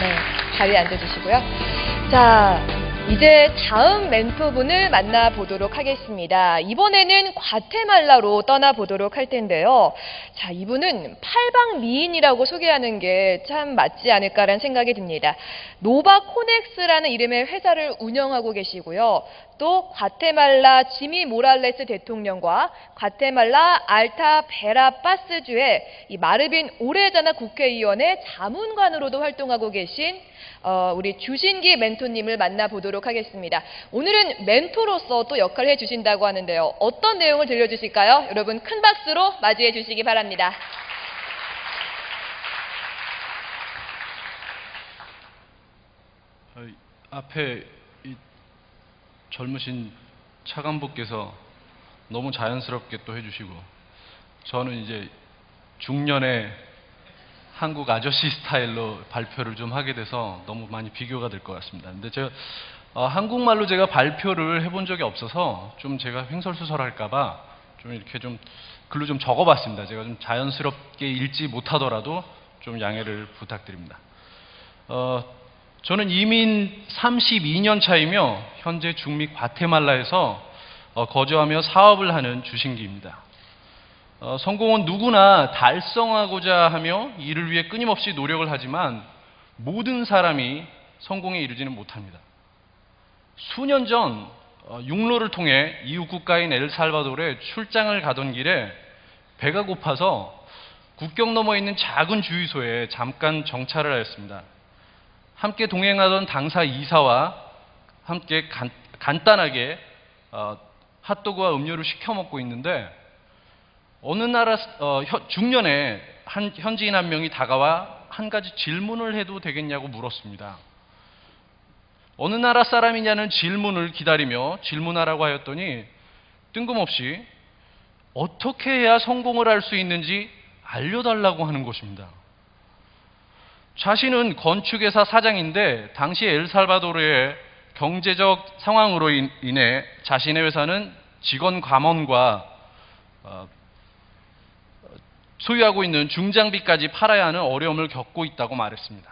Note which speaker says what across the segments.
Speaker 1: 네, 자리에 앉아주시고요. 자, 이제 다음 멘토분을 만나보도록 하겠습니다. 이번에는 과테말라로 떠나보도록 할 텐데요. 자, 이분은 팔방미인이라고 소개하는 게 참 맞지 않을까라는 생각이 듭니다. 노바코넥스라는 이름의 회사를 운영하고 계시고요. 또 과테말라 지미 모랄레스 대통령과 과테말라 알타 베라파스주의 이 마르빈 오레자나 국회의원의 자문관으로도 활동하고 계신 우리 주신기 멘토님을 만나보도록 하겠습니다. 오늘은 멘토로서 또 역할을 해주신다고 하는데요. 어떤 내용을 들려주실까요? 여러분 큰 박수로 맞이해 주시기 바랍니다.
Speaker 2: 앞에 이 젊으신 차관부께서 너무 자연스럽게 또 해주시고, 저는 이제 중년의 한국 아저씨 스타일로 발표를 좀 하게 돼서 너무 많이 비교가 될 것 같습니다. 근데 제가 한국말로 제가 발표를 해본 적이 없어서 좀 제가 횡설수설할까봐 좀 이렇게 좀 글로 좀 적어봤습니다. 제가 좀 자연스럽게 읽지 못하더라도 좀 양해를 부탁드립니다. 저는 이민 32년 차이며 현재 중미 과테말라에서 거주하며 사업을 하는 주신기입니다. 성공은 누구나 달성하고자 하며 이를 위해 끊임없이 노력을 하지만 모든 사람이 성공에 이르지는 못합니다. 수년 전 육로를 통해 이웃 국가인 엘살바도르에 출장을 가던 길에 배가 고파서 국경 너머에 있는 작은 주유소에 잠깐 정차를 하였습니다. 함께 동행하던 당사 이사와 함께 간단하게 핫도그와 음료를 시켜 먹고 있는데 어느 나라 중년에 현지인 한 명이 다가와 한 가지 질문을 해도 되겠냐고 물었습니다. 어느 나라 사람이냐는 질문을 기다리며 질문하라고 하였더니 뜬금없이 어떻게 해야 성공을 할 수 있는지 알려달라고 하는 것입니다. 자신은 건축회사 사장인데 당시 엘살바도르의 경제적 상황으로 인해 자신의 회사는 직원 감원과 소유하고 있는 중장비까지 팔아야 하는 어려움을 겪고 있다고 말했습니다.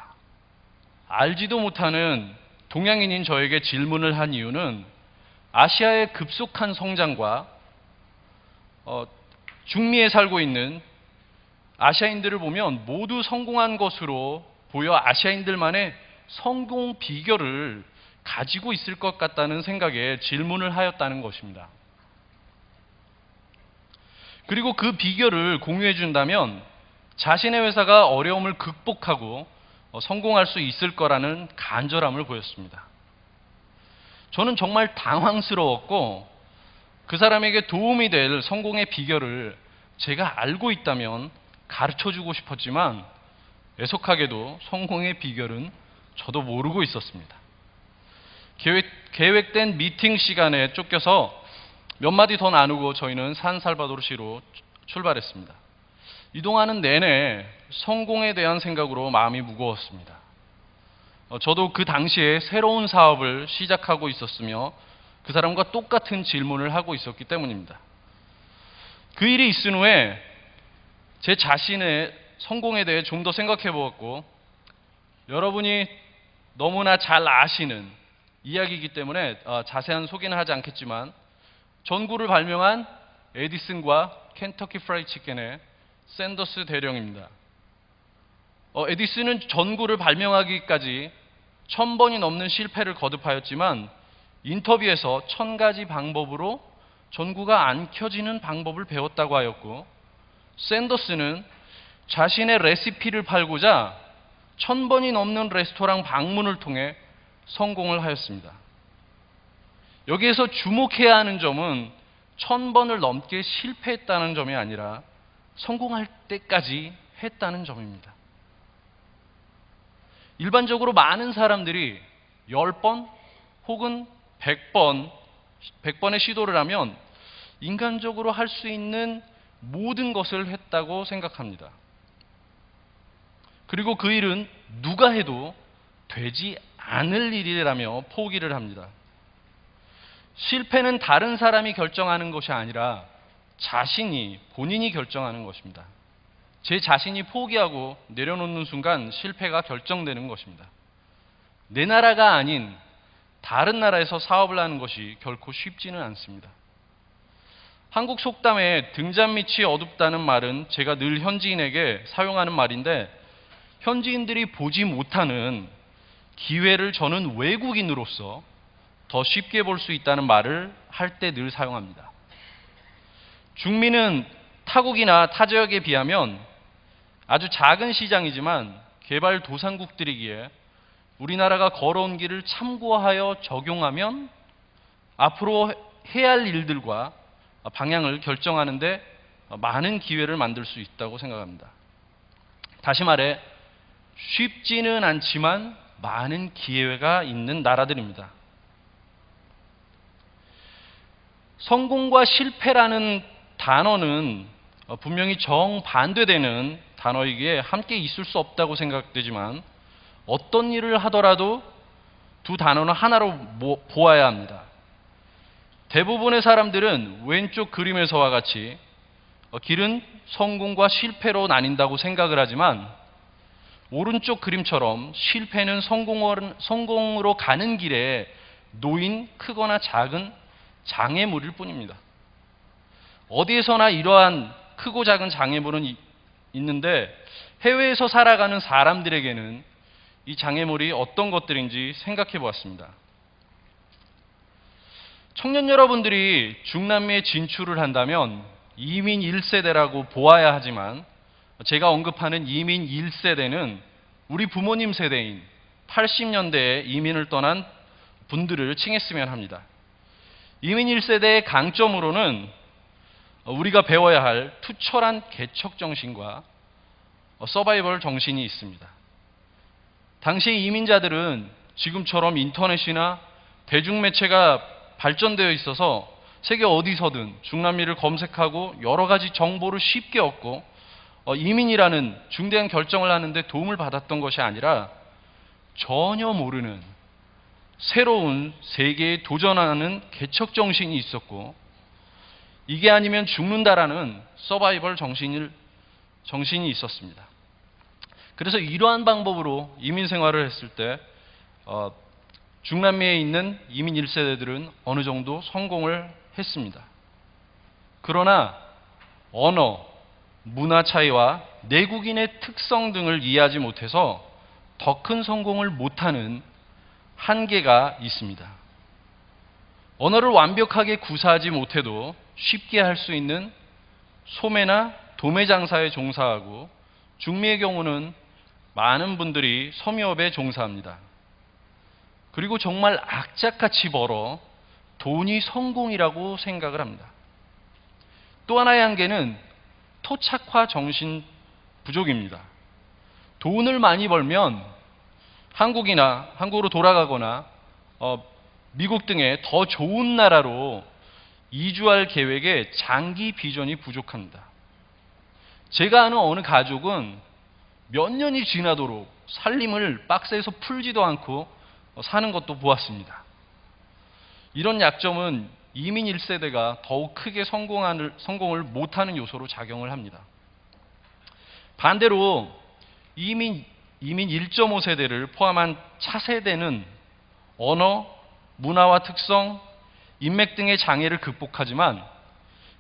Speaker 2: 알지도 못하는 동양인인 저에게 질문을 한 이유는 아시아의 급속한 성장과 중미에 살고 있는 아시아인들을 보면 모두 성공한 것으로 보여 아시아인들만의 성공 비결을 가지고 있을 것 같다는 생각에 질문을 하였다는 것입니다. 그리고 그 비결을 공유해 준다면 자신의 회사가 어려움을 극복하고 성공할 수 있을 거라는 간절함을 보였습니다. 저는 정말 당황스러웠고 그 사람에게 도움이 될 성공의 비결을 제가 알고 있다면 가르쳐주고 싶었지만 애석하게도 성공의 비결은 저도 모르고 있었습니다. 계획된 미팅 시간에 쫓겨서 몇 마디 더 나누고 저희는 산살바도르시로 출발했습니다. 이동하는 내내 성공에 대한 생각으로 마음이 무거웠습니다. 저도 그 당시에 새로운 사업을 시작하고 있었으며 그 사람과 똑같은 질문을 하고 있었기 때문입니다. 그 일이 있은 후에 제 자신의 성공에 대해 좀 더 생각해 보았고, 여러분이 너무나 잘 아시는 이야기이기 때문에 자세한 소개는 하지 않겠지만 전구를 발명한 에디슨과 켄터키 프라이드 치킨의 샌더스 대령입니다. 에디슨은 전구를 발명하기까지 1000번이 넘는 실패를 거듭하였지만 인터뷰에서 1000가지 방법으로 전구가 안 켜지는 방법을 배웠다고 하였고, 샌더스는 자신의 레시피를 팔고자 1000번이 넘는 레스토랑 방문을 통해 성공을 하였습니다. 여기에서 주목해야 하는 점은 1000번을 넘게 실패했다는 점이 아니라 성공할 때까지 했다는 점입니다. 일반적으로 많은 사람들이 10번 혹은 100번의 시도를 하면 인간적으로 할 수 있는 모든 것을 했다고 생각합니다. 그리고 그 일은 누가 해도 되지 않을 일이라며 포기를 합니다. 실패는 다른 사람이 결정하는 것이 아니라 본인이 결정하는 것입니다. 제 자신이 포기하고 내려놓는 순간 실패가 결정되는 것입니다. 내 나라가 아닌 다른 나라에서 사업을 하는 것이 결코 쉽지는 않습니다. 한국 속담에 등잔 밑이 어둡다는 말은 제가 늘 현지인에게 사용하는 말인데, 현지인들이 보지 못하는 기회를 저는 외국인으로서 더 쉽게 볼 수 있다는 말을 할 때 늘 사용합니다. 중미는 타국이나 타 지역에 비하면 아주 작은 시장이지만 개발도상국들이기에 우리나라가 걸어온 길을 참고하여 적용하면 앞으로 해야 할 일들과 방향을 결정하는 데 많은 기회를 만들 수 있다고 생각합니다. 다시 말해 쉽지는 않지만 많은 기회가 있는 나라들입니다. 성공과 실패라는 단어는 분명히 정반대되는 단어이기에 함께 있을 수 없다고 생각되지만, 어떤 일을 하더라도 두 단어는 하나로 보아야 합니다. 대부분의 사람들은 왼쪽 그림에서와 같이 길은 성공과 실패로 나뉜다고 생각을 하지만, 오른쪽 그림처럼 실패는 성공으로 가는 길에 놓인 크거나 작은 장애물일 뿐입니다. 어디에서나 이러한 크고 작은 장애물은 있는데, 해외에서 살아가는 사람들에게는 이 장애물이 어떤 것들인지 생각해 보았습니다. 청년 여러분들이 중남미에 진출을 한다면 이민 1세대라고 보아야 하지만, 제가 언급하는 이민 1세대는 우리 부모님 세대인 80년대에 이민을 떠난 분들을 칭했으면 합니다. 이민 1세대의 강점으로는 우리가 배워야 할 투철한 개척 정신과 서바이벌 정신이 있습니다. 당시 이민자들은 지금처럼 인터넷이나 대중매체가 발전되어 있어서 세계 어디서든 중남미를 검색하고 여러 가지 정보를 쉽게 얻고 이민이라는 중대한 결정을 하는데 도움을 받았던 것이 아니라, 전혀 모르는 새로운 세계에 도전하는 개척 정신이 있었고, 이게 아니면 죽는다라는 서바이벌 정신이 있었습니다. 그래서 이러한 방법으로 이민 생활을 했을 때 중남미에 있는 이민 1세대들은 어느 정도 성공을 했습니다. 그러나 언어, 문화 차이와 내국인의 특성 등을 이해하지 못해서 더 큰 성공을 못하는 한계가 있습니다. 언어를 완벽하게 구사하지 못해도 쉽게 할 수 있는 소매나 도매 장사에 종사하고, 중미의 경우는 많은 분들이 섬유업에 종사합니다. 그리고 정말 악착같이 벌어 돈이 성공이라고 생각을 합니다. 또 하나의 한계는 토착화 정신 부족입니다. 돈을 많이 벌면 한국으로 돌아가거나 미국 등의 더 좋은 나라로 이주할 계획에 장기 비전이 부족합니다. 제가 아는 어느 가족은 몇 년이 지나도록 살림을 박스에서 풀지도 않고 사는 것도 보았습니다. 이런 약점은 이민 1세대가 더욱 크게 성공을 못하는 요소로 작용을 합니다. 반대로 이민 1.5세대를 포함한 차세대는 언어, 문화와 특성, 인맥 등의 장애를 극복하지만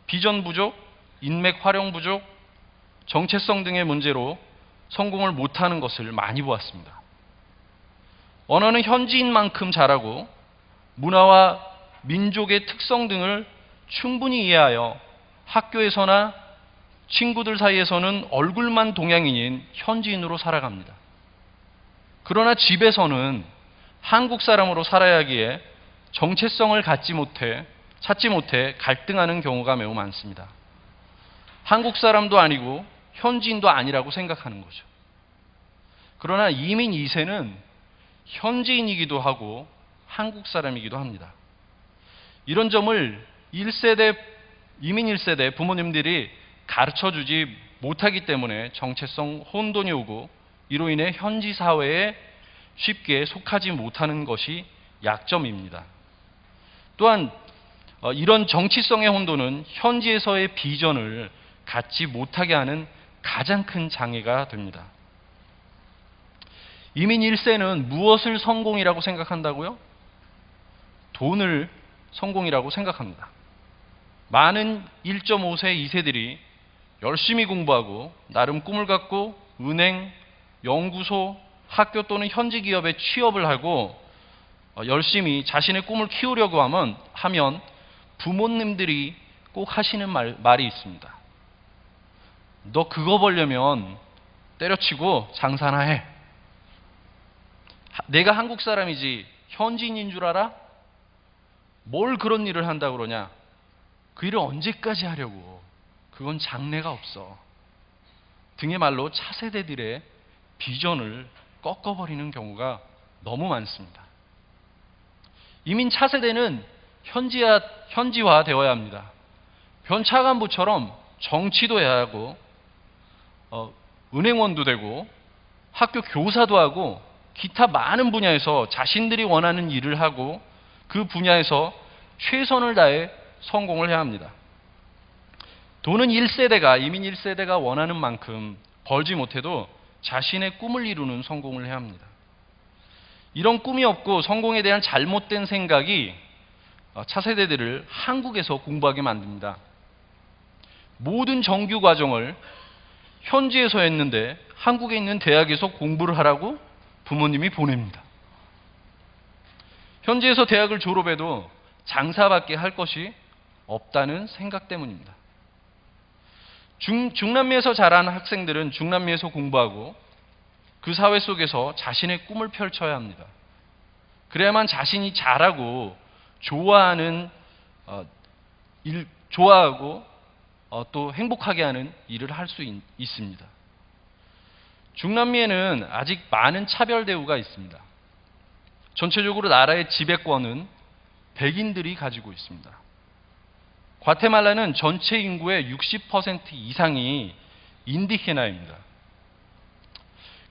Speaker 2: 비전 부족, 인맥 활용 부족, 정체성 등의 문제로 성공을 못하는 것을 많이 보았습니다. 언어는 현지인만큼 잘하고 문화와 민족의 특성 등을 충분히 이해하여 학교에서나 친구들 사이에서는 얼굴만 동양인인 현지인으로 살아갑니다. 그러나 집에서는 한국 사람으로 살아야 하기에 정체성을 찾지 못해 갈등하는 경우가 매우 많습니다. 한국 사람도 아니고 현지인도 아니라고 생각하는 거죠. 그러나 이민 2세는 현지인이기도 하고 한국 사람이기도 합니다. 이런 점을 이민 1세대 부모님들이 가르쳐주지 못하기 때문에 정체성 혼돈이 오고, 이로 인해 현지 사회에 쉽게 속하지 못하는 것이 약점입니다. 또한 이런 정치성의 혼돈은 현지에서의 비전을 갖지 못하게 하는 가장 큰 장애가 됩니다. 이민 1세는 무엇을 성공이라고 생각한다고요? 돈을 성공이라고 생각합니다. 많은 1.5세 2세들이 열심히 공부하고 나름 꿈을 갖고 은행, 연구소, 학교 또는 현지 기업에 취업을 하고 열심히 자신의 꿈을 키우려고 하면 부모님들이 꼭 하시는 말이 있습니다. 너 그거 벌려면 때려치고 장사나 해. 내가 한국 사람이지 현지인인 줄 알아? 뭘 그런 일을 한다고 그러냐? 그 일을 언제까지 하려고? 그건 장래가 없어. 등의 말로 차세대들의 비전을 꺾어버리는 경우가 너무 많습니다. 이민 차세대는 현지화되어야 합니다. 변차관부처럼 정치도 해야 하고 은행원도 되고 학교 교사도 하고 기타 많은 분야에서 자신들이 원하는 일을 하고 그 분야에서 최선을 다해 성공을 해야 합니다. 돈은 이민 1세대가 원하는 만큼 벌지 못해도 자신의 꿈을 이루는 성공을 해야 합니다. 이런 꿈이 없고 성공에 대한 잘못된 생각이 차세대들을 한국에서 공부하게 만듭니다. 모든 정규 과정을 현지에서 했는데 한국에 있는 대학에서 공부를 하라고 부모님이 보냅니다. 현지에서 대학을 졸업해도 장사밖에 할 것이 없다는 생각 때문입니다. 중남미에서 자란 학생들은 중남미에서 공부하고 그 사회 속에서 자신의 꿈을 펼쳐야 합니다. 그래야만 자신이 잘하고 좋아하고 또 행복하게 하는 일을 할 수 있습니다. 중남미에는 아직 많은 차별 대우가 있습니다. 전체적으로 나라의 지배권은 백인들이 가지고 있습니다. 과테말라는 전체 인구의 60% 이상이 인디게나입니다.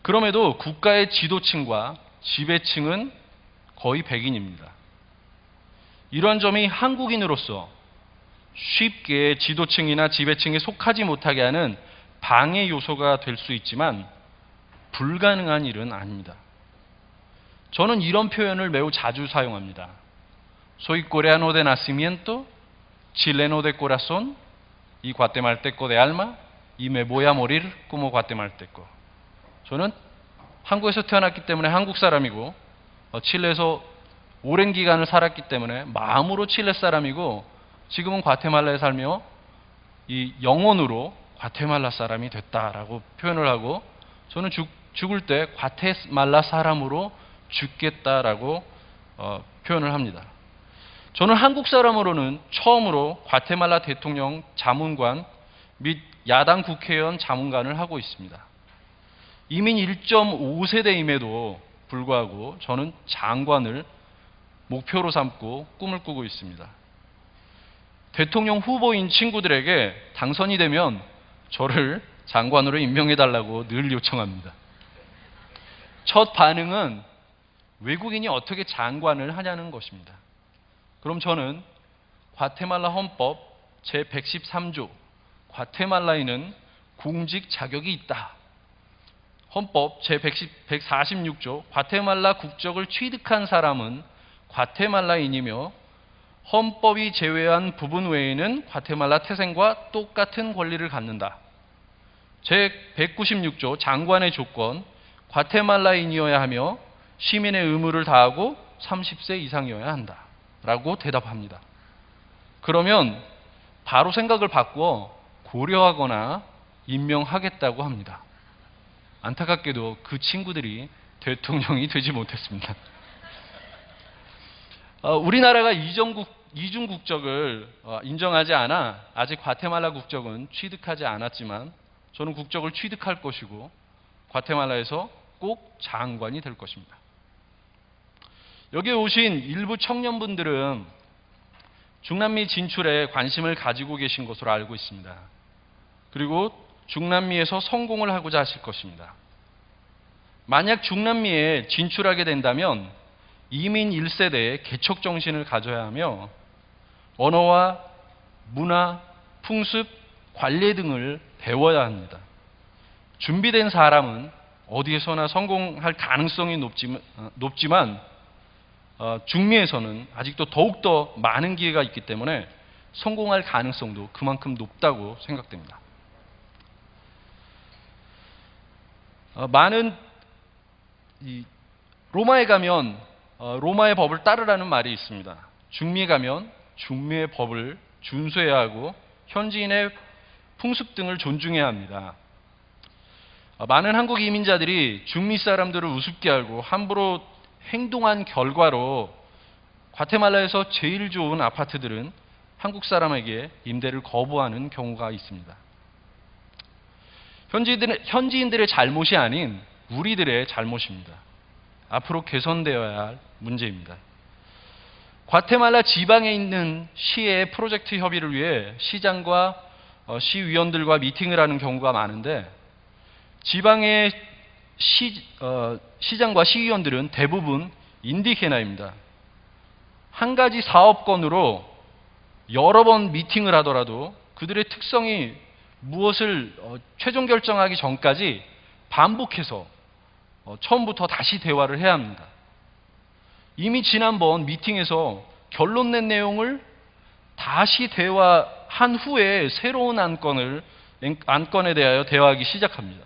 Speaker 2: 그럼에도 국가의 지도층과 지배층은 거의 백인입니다. 이러한 점이 한국인으로서 쉽게 지도층이나 지배층에 속하지 못하게 하는 방해 요소가 될 수 있지만 불가능한 일은 아닙니다. 저는 이런 표현을 매우 자주 사용합니다. Soy coreano de nacimiento, chileno de corazón, y guatemalteco de alma, y me voy a morir como guatemalteco. 저는 한국에서 태어났기 때문에 한국 사람이고 칠레에서 오랜 기간을 살았기 때문에 마음으로 칠레 사람이고 지금은 과테말라에 살며 이 영혼으로 과테말라 사람이 됐다라고 표현을 하고 저는 죽을 때 과테말라 사람으로 죽겠다라고 표현을 합니다. 저는 한국 사람으로는 처음으로 과테말라 대통령 자문관 및 야당 국회의원 자문관을 하고 있습니다. 이민 1.5세대임에도 불구하고 저는 장관을 목표로 삼고 꿈을 꾸고 있습니다. 대통령 후보인 친구들에게 당선이 되면 저를 장관으로 임명해달라고 늘 요청합니다. 첫 반응은 외국인이 어떻게 장관을 하냐는 것입니다. 그럼 저는 과테말라 헌법 제113조 과테말라인은 공직 자격이 있다. 헌법 제146조 과테말라 국적을 취득한 사람은 과테말라인이며 헌법이 제외한 부분 외에는 과테말라 태생과 똑같은 권리를 갖는다. 제196조 장관의 조건 과테말라인이어야 하며 시민의 의무를 다하고 30세 이상이어야 한다. 라고 대답합니다. 그러면 바로 생각을 바꾸어 고려하거나 임명하겠다고 합니다. 안타깝게도 그 친구들이 대통령이 되지 못했습니다. 우리나라가 이중 국적을 인정하지 않아 아직 과테말라 국적은 취득하지 않았지만 저는 국적을 취득할 것이고 과테말라에서 꼭 장관이 될 것입니다. 여기에 오신 일부 청년분들은 중남미 진출에 관심을 가지고 계신 것으로 알고 있습니다. 그리고 중남미에서 성공을 하고자 하실 것입니다. 만약 중남미에 진출하게 된다면 이민 1세대의 개척 정신을 가져야 하며 언어와 문화, 풍습, 관례 등을 배워야 합니다. 준비된 사람은 어디에서나 성공할 가능성이 높지만 중미에서는 아직도 더욱더 많은 기회가 있기 때문에 성공할 가능성도 그만큼 높다고 생각됩니다. 많은 로마에 가면 로마의 법을 따르라는 말이 있습니다. 중미에 가면 중미의 법을 준수해야 하고 현지인의 풍습 등을 존중해야 합니다. 많은 한국 이민자들이 중미 사람들을 우습게 알고 함부로 행동한 결과로 과테말라에서 제일 좋은 아파트들은 한국 사람에게 임대를 거부하는 경우가 있습니다. 현지인들의 잘못이 아닌 우리들의 잘못입니다. 앞으로 개선되어야 할 문제입니다. 과테말라 지방에 있는 시의 프로젝트 협의를 위해 시장과 시위원들과 미팅을 하는 경우가 많은데 지방의 시장과 시의원들은 대부분 인디게나입니다. 한 가지 사업건으로 여러 번 미팅을 하더라도 그들의 특성이 무엇을 최종 결정하기 전까지 반복해서 처음부터 다시 대화를 해야 합니다. 이미 지난번 미팅에서 결론 낸 내용을 다시 대화한 후에 새로운 안건에 대하여 대화하기 시작합니다.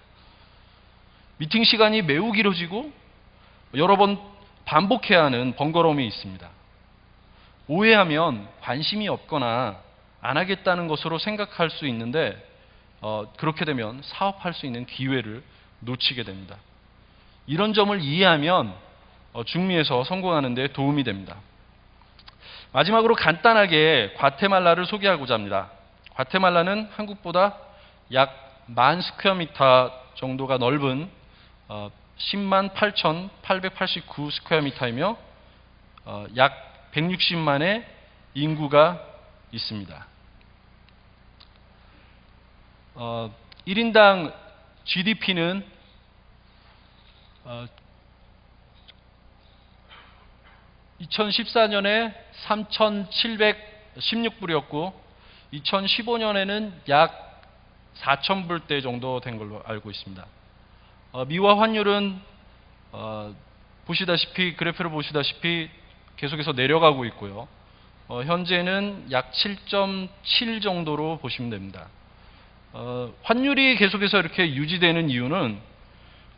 Speaker 2: 미팅 시간이 매우 길어지고 여러 번 반복해야 하는 번거로움이 있습니다. 오해하면 관심이 없거나 안 하겠다는 것으로 생각할 수 있는데 그렇게 되면 사업할 수 있는 기회를 놓치게 됩니다. 이런 점을 이해하면 중미에서 성공하는 데 도움이 됩니다. 마지막으로 간단하게 과테말라를 소개하고자 합니다. 과테말라는 한국보다 약 10,000스퀘어미터 정도가 넓은 108,889 스퀘어미터이며 약 160만의 인구가 있습니다. 1인당 GDP는 2014년에 3,716불이었고 2015년에는 약 4,000불대 정도 된 걸로 알고 있습니다. 미화 환율은 보시다시피 그래프를 보시다시피 계속해서 내려가고 있고요. 현재는 약 7.7 정도로 보시면 됩니다. 환율이 계속해서 이렇게 유지되는 이유는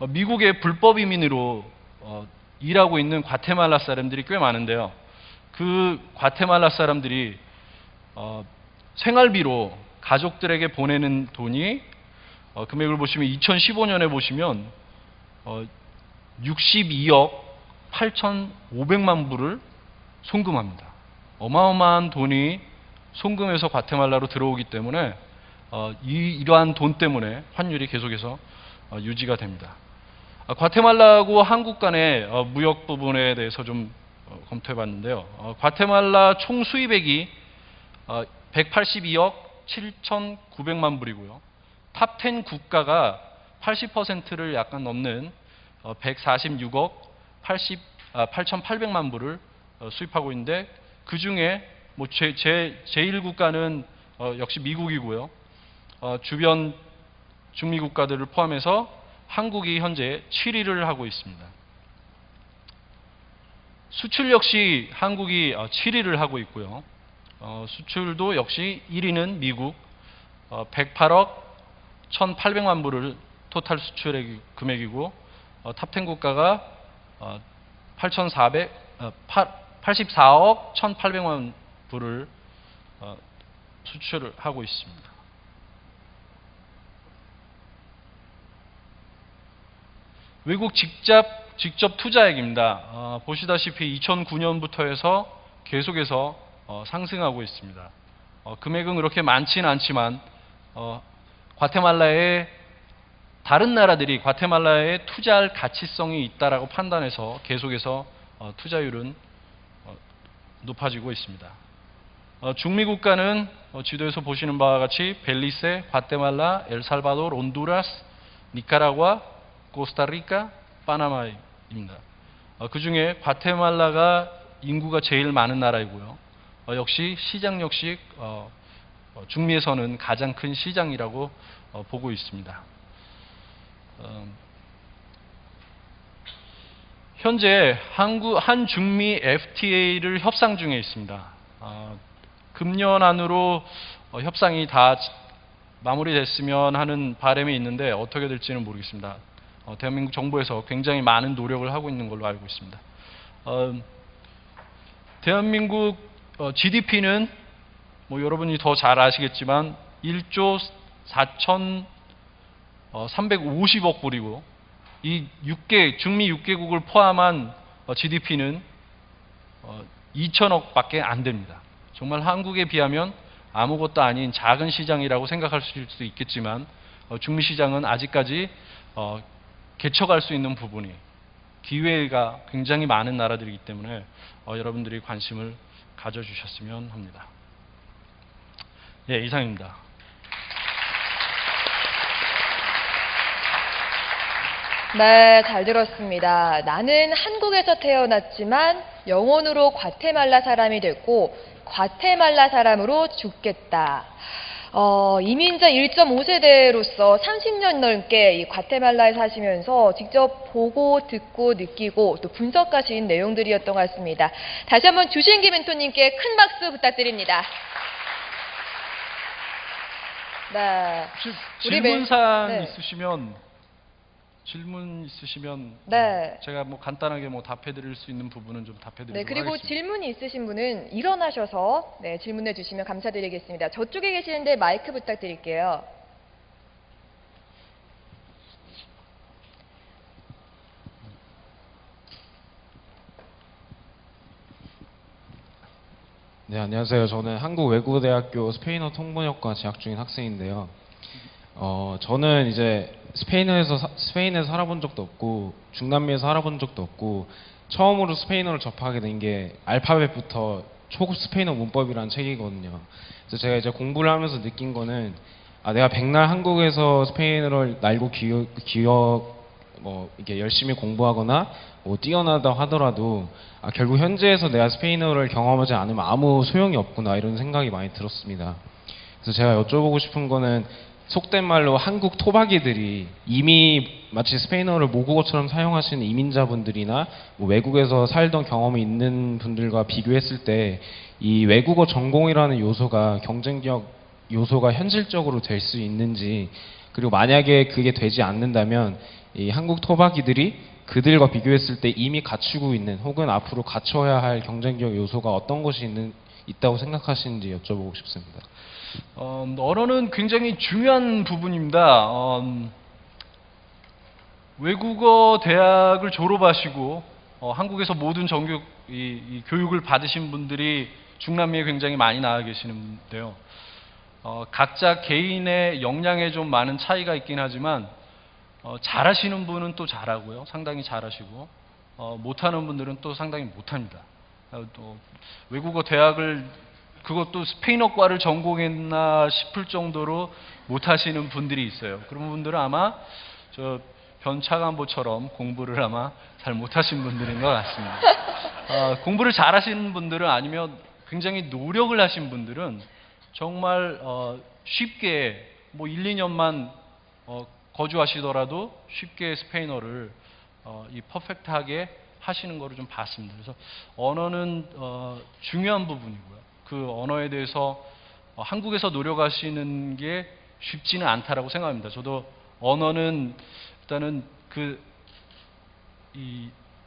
Speaker 2: 미국의 불법 이민으로 일하고 있는 과테말라 사람들이 꽤 많은데요. 그 과테말라 사람들이 생활비로 가족들에게 보내는 돈이 금액을 보시면 2015년에 보시면 62억 8,500만 불을 송금합니다. 어마어마한 돈이 송금해서 과테말라로 들어오기 때문에 이러한 돈 때문에 환율이 계속해서 유지가 됩니다. 과테말라하고 한국 간의 무역 부분에 대해서 좀 검토해 봤는데요. 과테말라 총 수입액이 182억 7,900만 불이고요. 탑10 국가가 80%를 약간 넘는 146억 8,800만 불을 수입하고 있는데 그 중에 뭐 제1 국가는 역시 미국이고요. 주변 중미 국가들을 포함해서 한국이 현재 7위를 하고 있습니다. 수출 역시 한국이 7위를 하고 있고요. 수출도 역시 1위는 미국 108억 1,800만 불을 토탈 수출액 금액이고 탑10 국가가 84억 1,800만 불을 수출을 하고 있습니다. 외국 직접 투자액입니다. 보시다시피 2009년부터 해서 계속해서 상승하고 있습니다. 금액은 그렇게 많지는 않지만 과테말라의 다른 나라들이 과테말라에 투자할 가치성이 있다라고 판단해서 계속해서 투자율은 높아지고 있습니다. 중미 국가는 지도에서 보시는 바와 같이 벨리세, 과테말라, 엘살바도르, 온두라스, 니카라과, 코스타리카, 파나마입니다. 그 중에 과테말라가 인구가 제일 많은 나라이고요. 역시 시장 역시 중미에서는 가장 큰 시장이라고 보고 있습니다. 현재 한중미 FTA를 협상 중에 있습니다. 금년 안으로 협상이 다 마무리됐으면 하는 바람이 있는데 어떻게 될지는 모르겠습니다. 대한민국 정부에서 굉장히 많은 노력을 하고 있는 걸로 알고 있습니다. 대한민국 GDP는 뭐 여러분이 더 잘 아시겠지만 1조 4,350억 불이고 이 중미 6개국을 포함한 GDP는 2천억밖에 안 됩니다. 정말 한국에 비하면 아무것도 아닌 작은 시장이라고 생각하실 수도 있겠지만 중미 시장은 아직까지 개척할 수 있는 부분이 기회가 굉장히 많은 나라들이기 때문에 여러분들이 관심을 가져주셨으면 합니다. 예, 이상입니다.
Speaker 1: 네, 잘 들었습니다. 나는 한국에서 태어났지만 영혼으로 과테말라 사람이 됐고 과테말라 사람으로 죽겠다. 이민자 1.5세대로서 30년 넘게 이 과테말라에 사시면서 직접 보고 듣고 느끼고 또 분석하신 내용들이었던 것 같습니다. 다시 한번 주신기 멘토님께 큰 박수 부탁드립니다. 네.
Speaker 2: 질문사항 질문 있으시면
Speaker 1: 네.
Speaker 2: 제가 뭐 간단하게 뭐 답해드릴 수 있는 부분은 좀 답해드리도록
Speaker 1: 네, 그리고
Speaker 2: 하겠습니다.
Speaker 1: 질문이 있으신 분은 일어나셔서 네, 질문해 주시면 감사드리겠습니다. 저쪽에 계시는데 마이크 부탁드릴게요.
Speaker 3: 네, 안녕하세요. 저는 한국외국어대학교 스페인어 통번역과 재학 중인 학생인데요. 저는 이제 스페인에 살아본 적도 없고 중남미에서 살아본 적도 없고 처음으로 스페인어를 접하게 된 게 알파벳부터 초급 스페인어 문법이라는 책이거든요. 그래서 제가 이제 공부를 하면서 느낀 거는 내가 백날 한국에서 스페인어를 날고 이렇게 열심히 공부하거나 뭐 뛰어나다 하더라도 결국 현지에서 내가 스페인어를 경험하지 않으면 아무 소용이 없구나 이런 생각이 많이 들었습니다. 그래서 제가 여쭤보고 싶은 거는 속된 말로 한국 토박이들이 이미 마치 스페인어를 모국어처럼 사용하시는 이민자분들이나 뭐 외국에서 살던 경험이 있는 분들과 비교했을 때 이 외국어 전공이라는 요소가 경쟁력 요소가 현실적으로 될 수 있는지, 그리고 만약에 그게 되지 않는다면 이 한국 토박이들이 그들과 비교했을 때 이미 갖추고 있는 혹은 앞으로 갖춰야 할 경쟁력 요소가 어떤 것이 있다고 생각하시는지 여쭤보고 싶습니다.
Speaker 2: 언어는 굉장히 중요한 부분입니다. 외국어 대학을 졸업하시고 한국에서 모든 정규 이 교육을 받으신 분들이 중남미에 굉장히 많이 나와 계시는데요. 각자 개인의 역량에 좀 많은 차이가 있긴 하지만 잘하시는 분은 또 잘하고요, 상당히 잘하시고 못하는 분들은 또 상당히 못합니다. 또 외국어 대학을 그것도 스페인어과를 전공했나 싶을 정도로 못하시는 분들이 있어요. 그런 분들은 아마 저 변차관보처럼 공부를 아마 잘 못하신 분들인 것 같습니다. 공부를 잘하시는 분들은 아니면 굉장히 노력을 하신 분들은 정말 쉽게 뭐 1, 2년만 거주하시더라도 쉽게 스페인어를 이 퍼펙트하게 하시는 거를 좀 봤습니다. 그래서 언어는 중요한 부분이고요. 그 언어에 대해서 한국에서 노력하시는 게 쉽지는 않다라고 생각합니다. 저도 언어는 일단은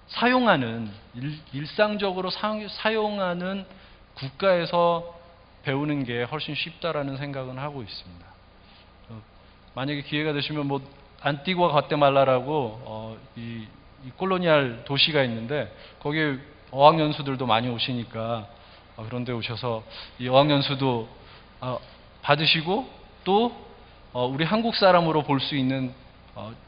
Speaker 2: 사용하는 일상적으로 사용하는 국가에서 배우는 게 훨씬 쉽다라는 생각은 하고 있습니다. 만약에 기회가 되시면 뭐 안티구아 과테말라라고 이 콜로니알 도시가 있는데 거기에 어학연수들도 많이 오시니까 그런데 오셔서 이 어학연수도 받으시고 또 우리 한국 사람으로 볼 수 있는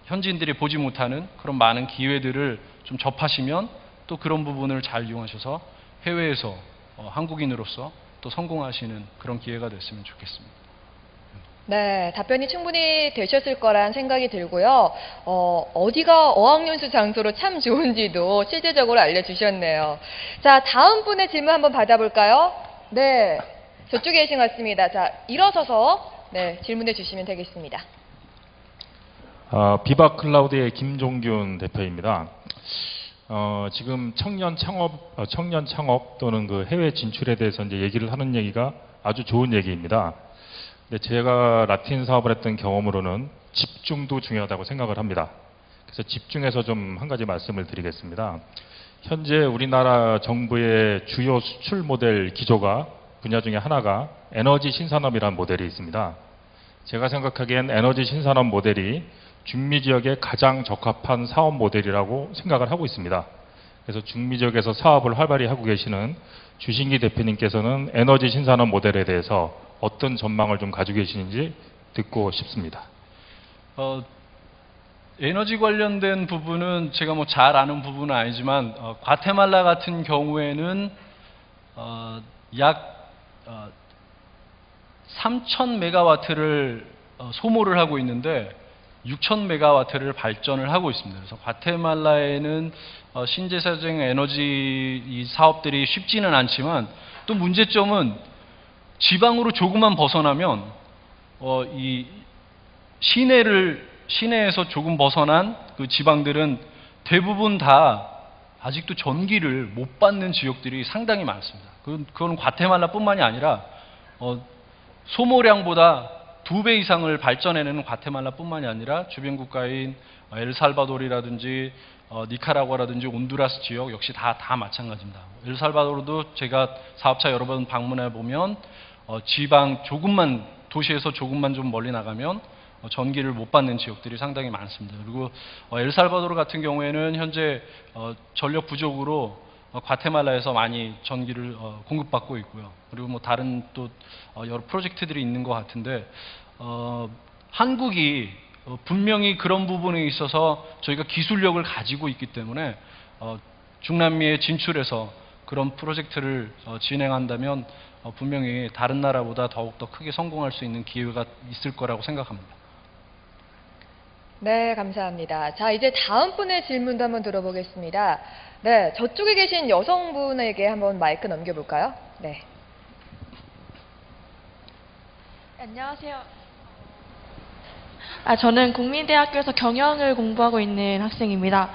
Speaker 2: 현지인들이 보지 못하는 그런 많은 기회들을 좀 접하시면 또 그런 부분을 잘 이용하셔서 해외에서 한국인으로서 또 성공하시는 그런 기회가 됐으면 좋겠습니다.
Speaker 1: 네, 답변이 충분히 되셨을 거란 생각이 들고요. 어디가 어학연수 장소로 참 좋은지도 실질적으로 알려주셨네요. 자, 다음 분의 질문 한번 받아볼까요? 네, 저쪽에 계신 것 같습니다. 자, 일어서서 네, 질문해 주시면 되겠습니다.
Speaker 4: 비바 클라우드의 김종균 대표입니다. 지금 청년 창업 또는 그 해외 진출에 대해서 이제 얘기를 하는 얘기가 아주 좋은 얘기입니다. 근데 제가 라틴 사업을 했던 경험으로는 집중도 중요하다고 생각을 합니다. 그래서 집중해서 좀 한 가지 말씀을 드리겠습니다. 현재 우리나라 정부의 주요 수출 모델 기조가 분야 중에 하나가 에너지 신산업이라는 모델이 있습니다. 제가 생각하기엔 에너지 신산업 모델이 중미 지역에 가장 적합한 사업 모델이라고 생각을 하고 있습니다. 그래서 중미 지역에서 사업을 활발히 하고 계시는 주신기 대표님께서는 에너지 신산업 모델에 대해서 어떤 전망을 좀 가지고 계시는지 듣고 싶습니다.
Speaker 2: 에너지 관련된 부분은 제가 뭐 잘 아는 부분은 아니지만 과테말라 같은 경우에는 약 3,000 메가와트를 소모를 하고 있는데 6,000 메가와트를 발전을 하고 있습니다. 그래서 과테말라에는 신재생에너지 이 사업들이 쉽지는 않지만 또 문제점은 지방으로 조금만 벗어나면 이 시내에서 조금 벗어난 그 지방들은 대부분 다 아직도 전기를 못 받는 지역들이 상당히 많습니다. 그건 과테말라뿐만이 아니라 소모량보다 2배 이상을 발전해내는 과테말라뿐만이 아니라 주변 국가인 엘살바도르라든지 니카라과라든지 온두라스 지역 역시 다 마찬가지입니다. 엘살바도르도 제가 사업차 여러 번 방문해 보면 지방 조금만 도시에서 조금만 좀 멀리 나가면 전기를 못 받는 지역들이 상당히 많습니다. 그리고 엘살바도르 같은 경우에는 현재 전력 부족으로 과테말라에서 많이 전기를 공급받고 있고요. 그리고 뭐 다른 또 여러 프로젝트들이 있는 것 같은데 한국이 분명히 그런 부분에 있어서 저희가 기술력을 가지고 있기 때문에 중남미에 진출해서 그런 프로젝트를 진행한다면 분명히 다른 나라보다 더욱더 크게 성공할 수 있는 기회가 있을 거라고 생각합니다.
Speaker 1: 네, 감사합니다. 자, 이제 다음 분의 질문도 한번 들어보겠습니다. 네, 저쪽에 계신 여성분에게 한번 마이크 넘겨볼까요? 네.
Speaker 5: 안녕하세요. 저는 국민대학교에서 경영을 공부하고 있는 학생입니다.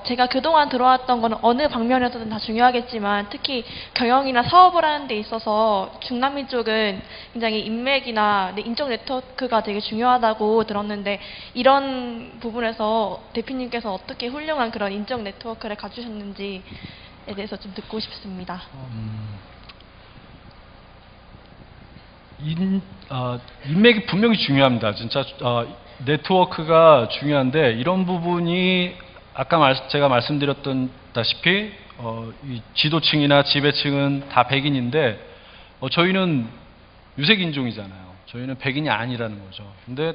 Speaker 5: 제가 그동안 들어왔던 거는 어느 방면에서든 다 중요하겠지만 특히 경영이나 사업을 하는 데 있어서 중남미 쪽은 굉장히 인맥이나 인적 네트워크가 되게 중요하다고 들었는데 이런 부분에서 대표님께서 어떻게 훌륭한 그런 인적 네트워크를 갖추셨는지에 대해서 좀 듣고 싶습니다.
Speaker 2: 인맥이 분명히 중요합니다. 진짜 네트워크가 중요한데 이런 부분이 아까 제가 말씀드렸다시피 이 지도층이나 지배층은 다 백인인데 저희는 유색 인종이잖아요. 저희는 백인이 아니라는 거죠. 근데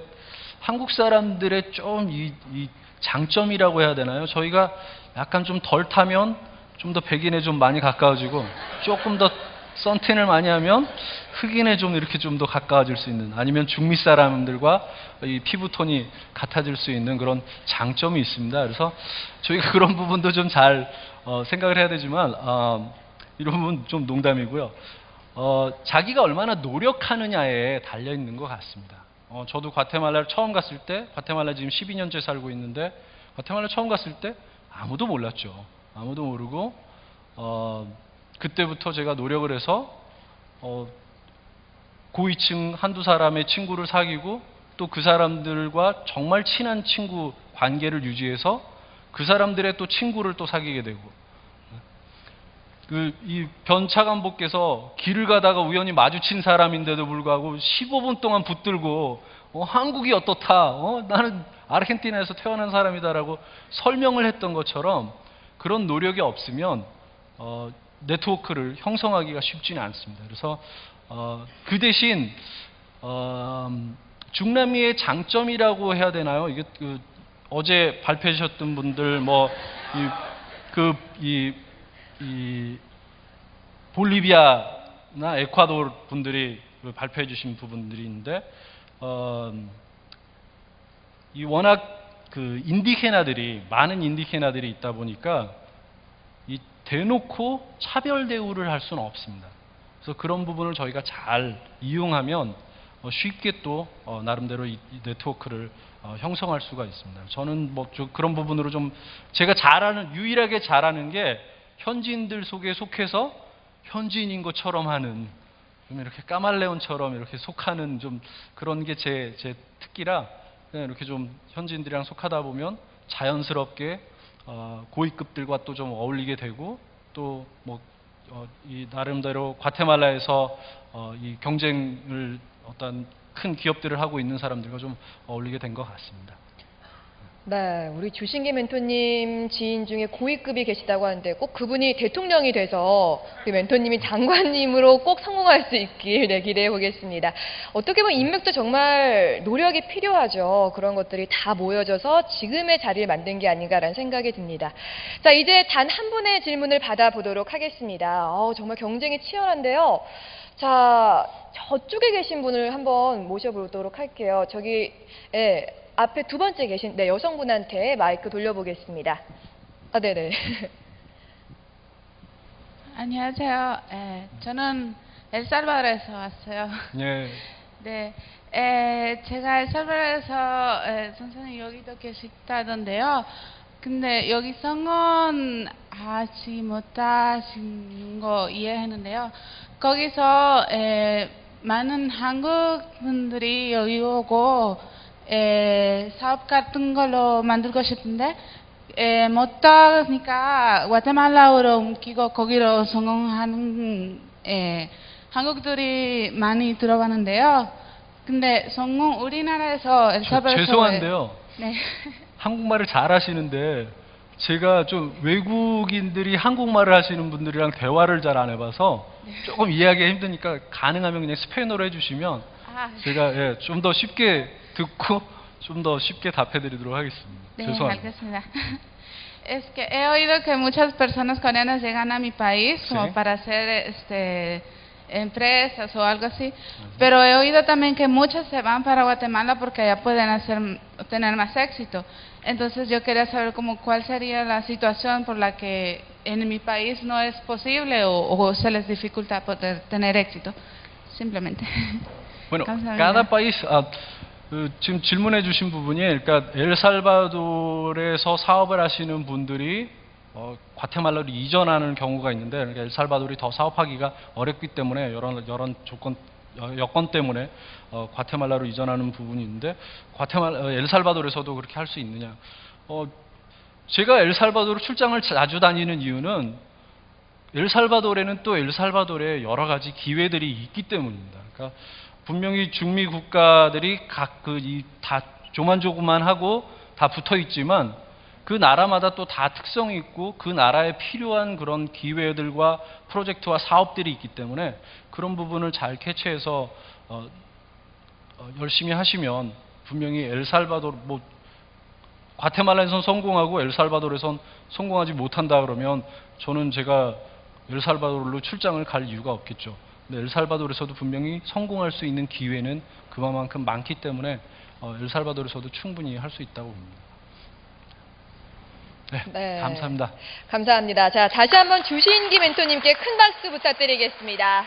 Speaker 2: 한국 사람들의 좀 이 장점이라고 해야 되나요? 저희가 약간 좀 덜 타면 좀 더 백인에 좀 많이 가까워지고 조금 더 썬텐을 많이 하면 흑인에 좀 이렇게 좀 더 가까워질 수 있는 아니면 중미 사람들과 이 피부톤이 같아질 수 있는 그런 장점이 있습니다. 그래서 저희가 그런 부분도 좀 잘 생각을 해야 되지만 이런 부분 좀 농담이고요. 자기가 얼마나 노력하느냐에 달려 있는 것 같습니다. 저도 과테말라를 처음 갔을 때 과테말라 지금 12년째 살고 있는데 과테말라 처음 갔을 때 아무도 몰랐죠. 아무도 모르고 그때부터 제가 노력을 해서 고위층 한두 사람의 친구를 사귀고 또 그 사람들과 정말 친한 친구 관계를 유지해서 그 사람들의 또 친구를 또 사귀게 되고 이 변차관보께서 길을 가다가 우연히 마주친 사람인데도 불구하고 15분 동안 붙들고 한국이 어떻다 나는 아르헨티나에서 태어난 사람이다라고 설명을 했던 것처럼 그런 노력이 없으면 네트워크를 형성하기가 쉽지는 않습니다. 그래서 그 대신 중남미의 장점이라고 해야 되나요? 이게 어제 발표해 주셨던 분들 이 볼리비아나 에콰도르 분들이 발표해 주신 부분들이 있는데 이 워낙 그 인디케나들이 많은 인디케나들이 있다 보니까 이 대놓고 차별 대우를 할 수는 없습니다. 그래서 그런 부분을 저희가 잘 이용하면 쉽게 또 나름대로 이 네트워크를 형성할 수가 있습니다. 저는 뭐 그런 부분으로 좀 제가 유일하게 잘하는 게 현지인들 속에 속해서 현지인인 것처럼 하는, 좀 이렇게 까말레온처럼 이렇게 속하는 좀 그런 게 제 특기라, 그냥 이렇게 좀 현지인들이랑 속하다 보면 자연스럽게 고위급들과 또 좀 어울리게 되고, 또 뭐 이 나름대로 과테말라에서 이 경쟁을 어떤 큰 기업들을 하고 있는 사람들과 좀 어울리게 된 것 같습니다.
Speaker 1: 네, 우리 주신기 멘토님 지인 중에 고위급이 계시다고 하는데 꼭 그분이 대통령이 돼서 우리 멘토님이 장관님으로 꼭 성공할 수 있길 기대해 보겠습니다. 어떻게 보면 인맥도 정말 노력이 필요하죠. 그런 것들이 다 모여져서 지금의 자리를 만든 게 아닌가라는 생각이 듭니다. 자, 이제 단 한 분의 질문을 받아보도록 하겠습니다. 정말 경쟁이 치열한데요. 자, 저쪽에 계신 분을 한번 모셔보도록 할게요. 저기, 앞에 두 번째 계신 여성분한테 마이크 돌려보겠습니다. 네네.
Speaker 6: 안녕하세요. 저는 엘살바도르에서 왔어요.
Speaker 2: 예.
Speaker 6: 네, 제가 엘살바도르에서 선생님 여기도 계시다던데요. 근데 여기 성언하지 못하신 거 이해했는데요. 거기서 많은 한국 분들이 여기 오고 사업 같은 걸로 만들고 싶은데 못하니까 과테말라로 옮기고 거기로 성공하는 한국들이 많이 들어가는데요. 근데 성공 우리나라에서 엘살바도르에서
Speaker 2: 죄송한데요.
Speaker 6: 네.
Speaker 2: 한국말을 잘 하시는데 제가 좀 외국인들이 한국말을 하시는 분들이랑 대화를 잘 안 해봐서 조금 이해하기 힘드니까 가능하면 그냥 스페인어로 해주시면 제가 좀 더 쉽게 듣고 좀 더 쉽게 답해드리도록 하겠습니다.
Speaker 6: 네,
Speaker 2: 죄송합니다.
Speaker 6: 알겠습니다. Es que he oído que muchas personas coreanas llegan a mi país como
Speaker 2: Sí.
Speaker 6: para hacer empresas o algo así, pero he oído también que muchas se van para Guatemala porque allá pueden tener más éxito. Entonces yo quería saber cuál sería la situación por la que en mi país no es posible o se les dificulta poder tener éxito. Simplemente.
Speaker 2: Bueno,
Speaker 6: 감사합니다.
Speaker 2: cada país, 지금 질문해 주신 부분이, 그러니까 엘살바도르에서 사업을 하시는 분들이 과테말라로 이전하는 경우가 있는데, 그러니까 엘살바도르이 더 사업하기가 어렵기 때문에 여러 여건 때문에 과테말라로 이전하는 부분이 있는데, 엘살바도르에서도 그렇게 할 수 있느냐? 제가 엘살바도르 출장을 자주 다니는 이유는 엘살바도르에는 또 엘살바도르의 여러 가지 기회들이 있기 때문입니다. 그러니까 분명히 중미 국가들이 다 조만조그만하고 다 붙어 있지만 그 나라마다 또 다 특성이 있고 그 나라에 필요한 그런 기회들과 프로젝트와 사업들이 있기 때문에 그런 부분을 잘 캐치해서 열심히 하시면 분명히 엘살바도르, 과테말라에선 성공하고 엘살바도르에선 성공하지 못한다 그러면 저는 제가 엘살바도르로 출장을 갈 이유가 없겠죠. 근데 엘살바도르에서도 분명히 성공할 수 있는 기회는 그만큼 많기 때문에 엘살바도르에서도 충분히 할 수 있다고 봅니다. 네, 감사합니다.
Speaker 1: 감사합니다. 자, 다시 한번 주신기 멘토님께 큰 박수 부탁드리겠습니다.